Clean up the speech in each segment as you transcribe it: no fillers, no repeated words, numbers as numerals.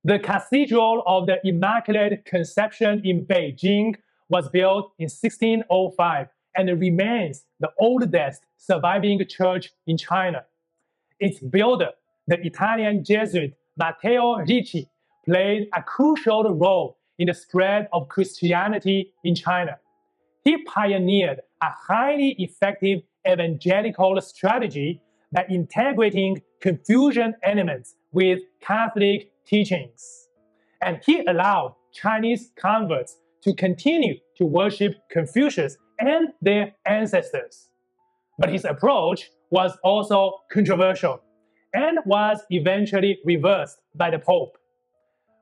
The Cathedral of the Immaculate Conception in Beijing was built in 1605 and remains the oldest surviving church in China. Its builder, the Italian Jesuit Matteo Ricci, played a crucial role in the spread of Christianity in China. He pioneered a highly effective evangelical strategy by integrating Confucian elements with Catholic teachings. And he allowed Chinese converts to continue to worship Confucius and their ancestors. But his approach was also controversial and was eventually reversed by the Pope.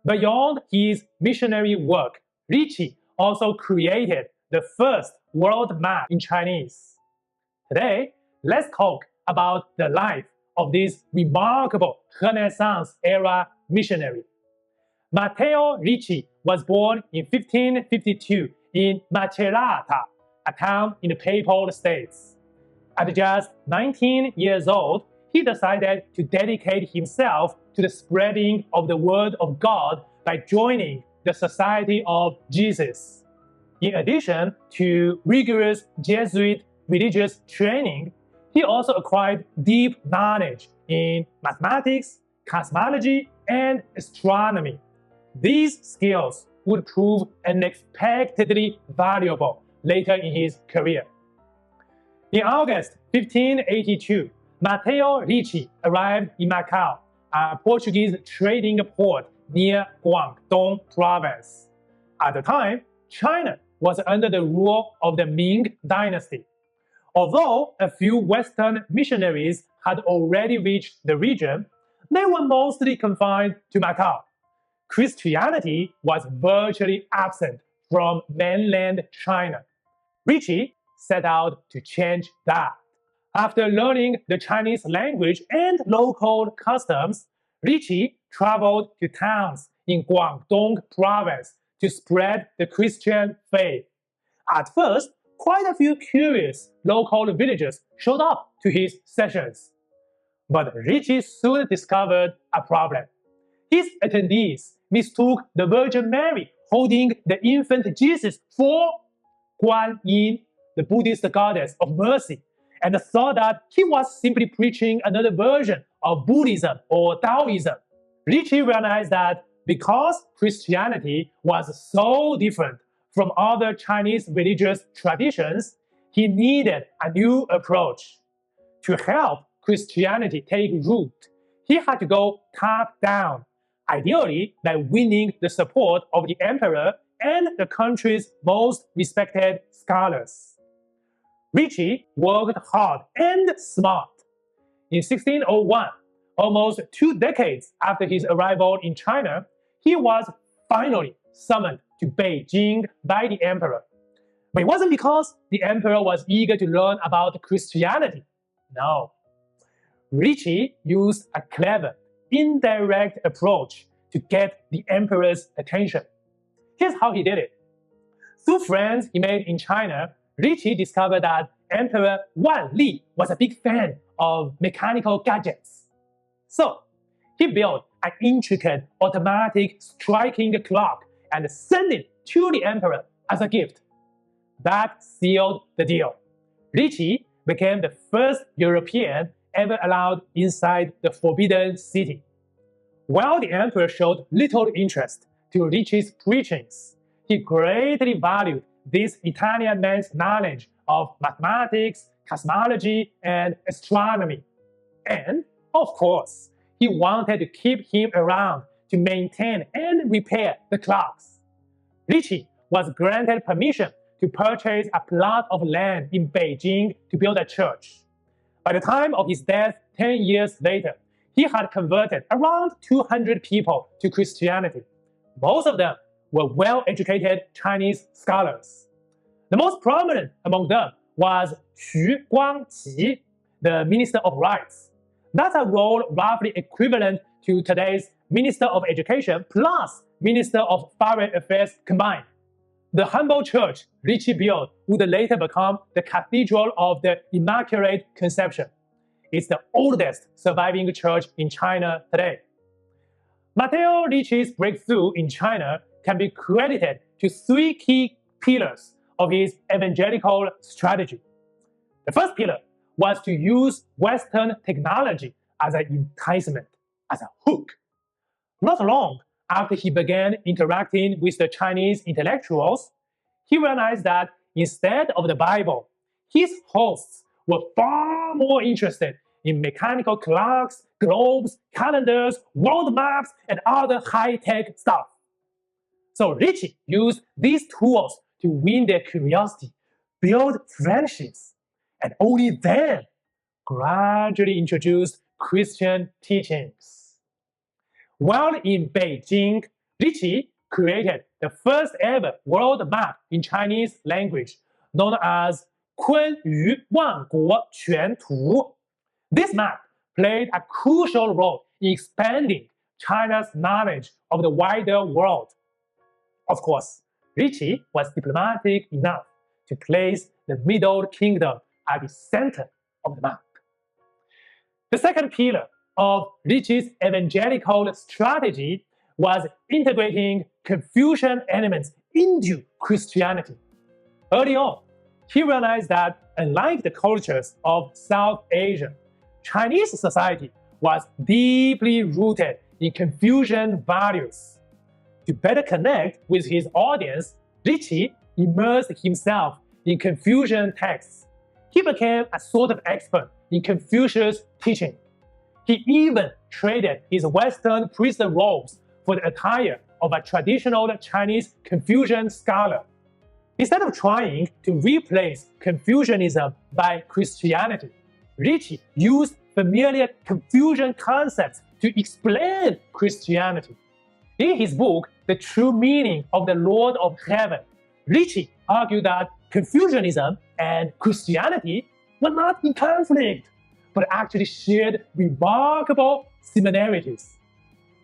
Beyond his missionary work, Ricci also created the first world map in Chinese. Today, let's talk about the life of this remarkable Renaissance-era missionary. Matteo Ricci was born in 1552 in Macerata, a town in the Papal States. At just 19 years old, he decided to dedicate himself to the spreading of the Word of God by joining the Society of Jesus. In addition to rigorous Jesuit religious training, he also acquired deep knowledge in mathematics, cosmology, and astronomy. These skills would prove unexpectedly valuable later in his career. In August 1582, Matteo Ricci arrived in Macau, a Portuguese trading port near Guangdong province. At the time, China was under the rule of the Ming dynasty. Although a few Western missionaries had already reached the region, they were mostly confined to Macau. Christianity was virtually absent from mainland China. Ricci set out to change that. After learning the Chinese language and local customs, Ricci traveled to towns in Guangdong province to spread the Christian faith. At first, quite a few curious local villagers showed up to his sessions. But Ricci soon discovered a problem. His attendees mistook the Virgin Mary holding the infant Jesus for Guan Yin, the Buddhist goddess of mercy, and thought that he was simply preaching another version of Buddhism or Taoism. Ricci realized that because Christianity was so different from other Chinese religious traditions, he needed a new approach. To help Christianity take root, he had to go top down, ideally by winning the support of the emperor and the country's most respected scholars. Ricci worked hard and smart. In 1601, almost 2 decades after his arrival in China, he was finally summoned to Beijing by the emperor. But it wasn't because the emperor was eager to learn about Christianity. No. Ricci used a clever, indirect approach to get the emperor's attention. Here's how he did it. Through friends he made in China, Ricci discovered that Emperor Wan Li was a big fan of mechanical gadgets. So, he built an intricate automatic striking clock and sent it to the emperor as a gift. That sealed the deal. Ricci became the first European ever allowed inside the Forbidden City. While the emperor showed little interest to Ricci's preachings, he greatly valued this Italian man's knowledge of mathematics, cosmology, and astronomy. And, of course, he wanted to keep him around to maintain and repair the clocks. Ricci was granted permission to purchase a plot of land in Beijing to build a church. By the time of his death 10 years later, he had converted around 200 people to Christianity. Most of them were well-educated Chinese scholars. The most prominent among them was Xu Guangqi, the Minister of Rights. That's a role roughly equivalent to today's Minister of Education plus Minister of Foreign Affairs combined. The humble church Ricci built would later become the Cathedral of the Immaculate Conception. It's the oldest surviving church in China today. Matteo Ricci's breakthrough in China can be credited to three key pillars of his evangelical strategy. The first pillar was to use Western technology as an enticement, as a hook. Not long after he began interacting with the Chinese intellectuals, he realized that instead of the Bible, his hosts were far more interested in mechanical clocks, globes, calendars, world maps, and other high-tech stuff. So Ricci used these tools to win their curiosity, build friendships, and only then gradually introduced Christian teachings. While in Beijing, Ricci created the first ever world map in Chinese language, known as 昆舆万国全图. This map played a crucial role in expanding China's knowledge of the wider world. Of course, Ricci was diplomatic enough to place the Middle Kingdom at the center of the map. The second pillar of Ricci's evangelical strategy was integrating Confucian elements into Christianity. Early on, he realized that unlike the cultures of South Asia, Chinese society was deeply rooted in Confucian values. To better connect with his audience, Ricci immersed himself in Confucian texts. He became a sort of expert in Confucius' teaching. He even traded his Western priesthood robes for the attire of a traditional Chinese Confucian scholar. Instead of trying to replace Confucianism by Christianity, Ricci used familiar Confucian concepts to explain Christianity. In his book, The True Meaning of the Lord of Heaven, Ricci argued that Confucianism and Christianity were not in conflict, but actually shared remarkable similarities.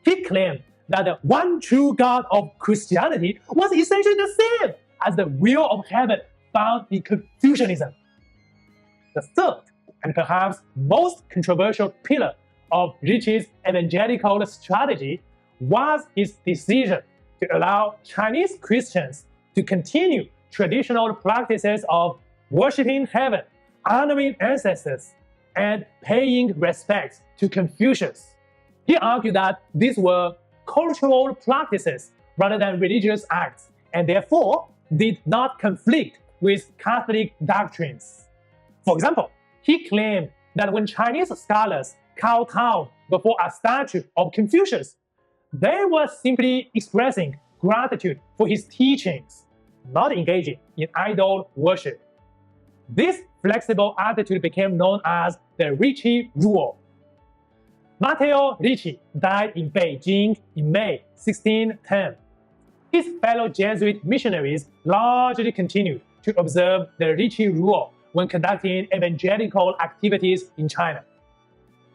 He claimed that the one true God of Christianity was essentially the same as the will of heaven found in Confucianism. The third, and perhaps most controversial pillar of Ricci's evangelical strategy was his decision to allow Chinese Christians to continue traditional practices of worshiping heaven, honoring ancestors, and paying respects to Confucius. He argued that these were cultural practices rather than religious acts, and therefore did not conflict with Catholic doctrines. For example, he claimed that when Chinese scholars kowtowed before a statue of Confucius, they were simply expressing gratitude for his teachings, not engaging in idol worship. This flexible attitude became known as the Ricci Rule. Matteo Ricci died in Beijing in May 1610. His fellow Jesuit missionaries largely continued to observe the Ricci Rule when conducting evangelical activities in China.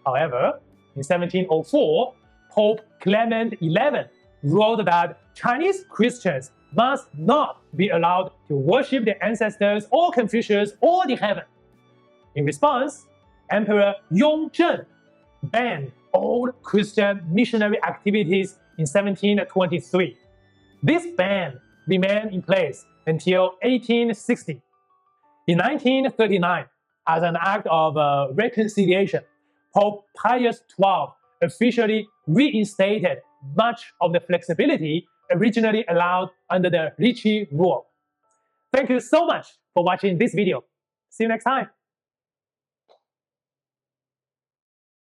However, in 1704, Pope Clement XI ruled that Chinese Christians must not be allowed to worship their ancestors or Confucius or the heaven. In response, Emperor Yongzheng banned all Christian missionary activities in 1723. This ban remained in place until 1860. In 1939, as an act of reconciliation, Pope Pius XII officially reinstated much of the flexibility originally allowed under the Ricci Rule. Thank you so much for watching this video. See you next time.